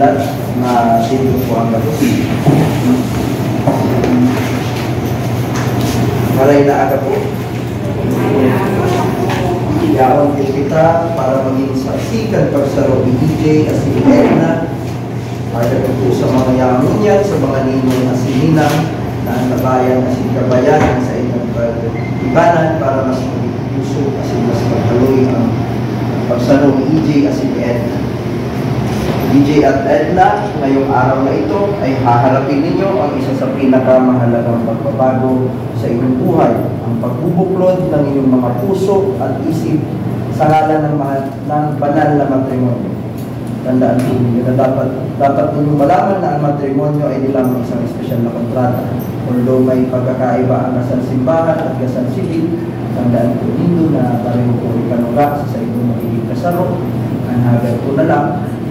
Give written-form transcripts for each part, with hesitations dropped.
blood na dito po ang gatos. Maray na aga po. Yaon din kita para maging saksikan pagsaro ni DJ at si Edna. Para po sa mga yamin yan, sa mga ninong asininang na ang nabayan at si kabayan sa inyong ibanan para mas puso kasi mas magkaloy ang pagsaro ni DJ at si Edna. DJ at Edna, ngayong araw na ito ay haharapin ninyo ang isa sa pinakamahalagang pagbabago sa inyong buhay, ang pagbubuklod ng inyong mga puso at isip sa ngalan ng banal na matrimonyo. Tandaan po ninyo na dapat ninyong malaman na ang matrimonyo ay di lamang isang espesyal na kontrata. Although may pagkakaiba ang kasal simbahan at kasal sibil, tandaan po ninyo na pareho po ikanuga sa inyong magiging kasaro. Ang hagad po na lang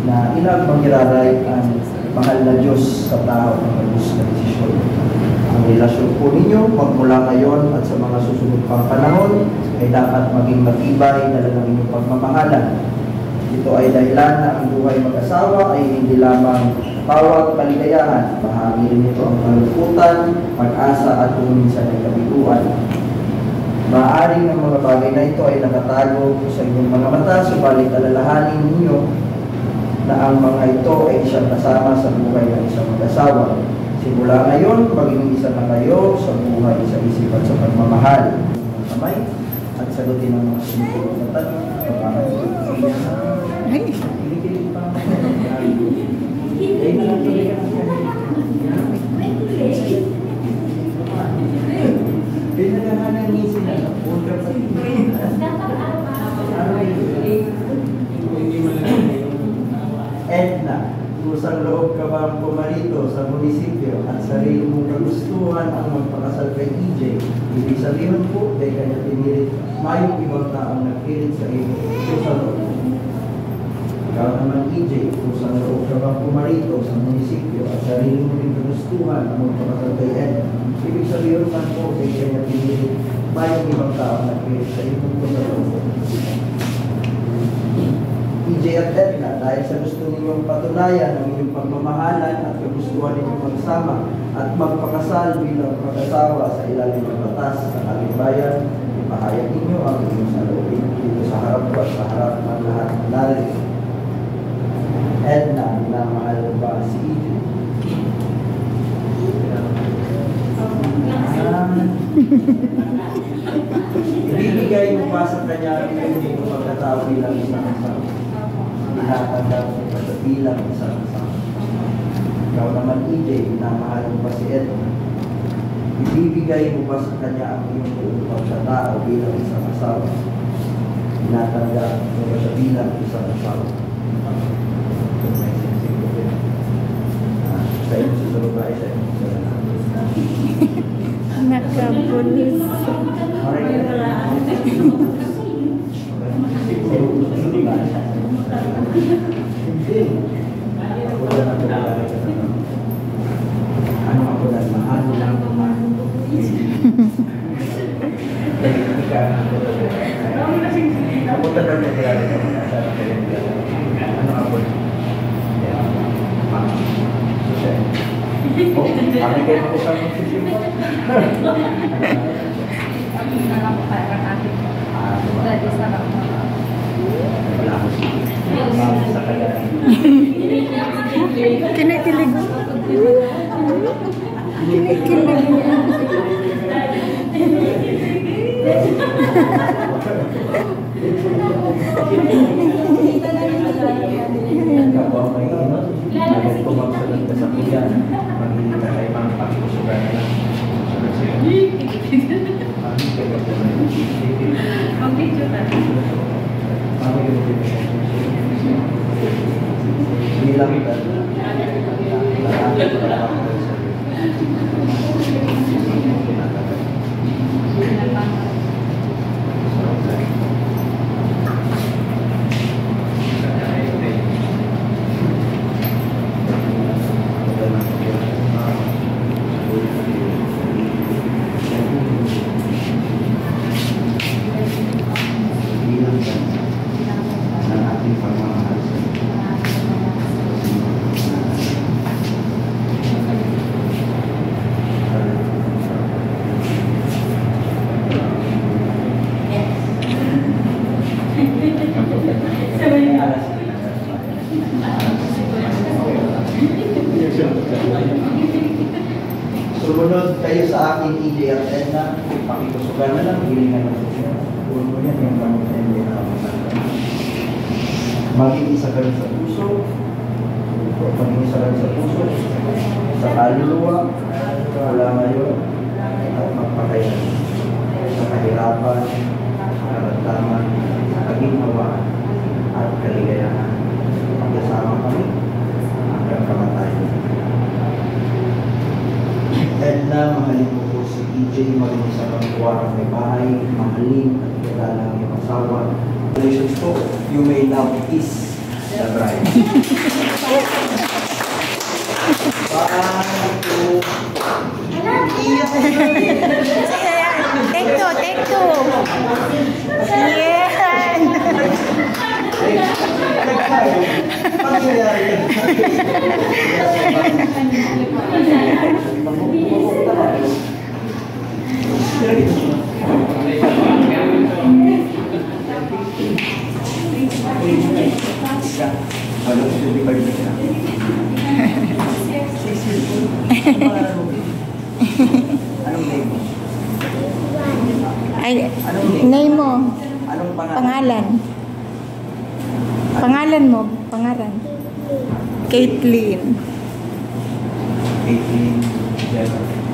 na ilang mangyararay ang mahal na Diyos sa tao ng magus na desisyon. Ang relasyon po ninyo magmula ngayon at sa mga susunod pang panahon ay dapat maging matibay dala ng inyong pagmamahalan. Ito ay dahilan na ang buhay mag-asawa ay hindi lamang bawat kaligayahan. Bahagi rin ito ang kalungkutan, pag-asa at kung minsan ay kabiguan. Maaaring ang mga bagay na ito ay nakatago sa inyong mga mata, subalit alalahanin ninyo na ang mga ito ay isang kasama sa buhay ng isang mag-asawa. Simula ngayon, maging isa na kayo sa buhay, sa isip at sa pagmamahal. Kamay at sagutin ang mga sinipulong na tanong. Kilig pa. Pinagahanan niya sila. Edna, kusang loob ka bang pumarito sa munisipyo at sarili mong kagustuhan ang magpakasal kay EJ? Ibig sabihin po, kaya kanya pinilit, mayong ibang taong nagpilit sa iyo. Kusang loob. Ikaw naman EJ, kusang loob ka bang pumarito sa munisipyo at sarili mong kagustuhan ang magpakasal kay Edna? Ibig sabihin man po, kaya kanya pinilit, mayong ibang taong nagpilit sa iyo. Kusang loob. EJ at Edna, dahil sa gusto ninyong patunayan ang inyong pagmamahalan at kagustuhan ninyong magsama at magpakasal bilang mag-asawa sa ilalim ng batas sa kalimbayan, ipahayag ninyo ang inyong saloobin dito sa harap ko at sa harap ng lahat ng narito. Edna, minamahal ba si EJ? Ibibigay mo ba sa kanya ang inyong pagkatao bilang isang asawa? Ihatanda mo pa sa bilang isang asawa. Ikaw naman EJ, minamahal mo ba si Edna? Ibibigay mo ba sa kanya ang iyong buong pagkatao bilang isang asawa? Ihatanda mo ba sa bilang isang asawa? Sa inyo susunod ba ay sa inyo? Nakabulis. Ano ako na mahal lang mahal. Ako talaga naglalala ng mga ano ako? Oh, kami kayo ko sa musisip mo. Wala ko sa kanya. Kinikilig. Kapag may inot, bakit kumagsunod ka sa kuya, magiging ka kayo mga pakikusugan na lang. Mag-video na. Bilang kita. atin EJ at Edna, pakikusugan na lang, hilingan na sa siya. Huwag mo yan yung gamit na hindi na maging isa ka rin sa puso, maging isa ka rin sa puso, sa kaluluwa, wala ngayon, at magpakaya sa kahirapan, sa karamdaman, sa kaginhawaan, at kaligayahan. Pagkasama kami hanggang kamatayan. Edna, mahalin mo po si EJ, maging sa pangkuwarang may bahay, mahalin at kilala ng iyong asawa. Congratulations po, you may now kiss the bride. 1, 2, Take two, take two. Yan. Anong name mo? Ay, name mo. Anong Pangalan. Pangalan mo. Pangalan. Caitlyn. 18, 11.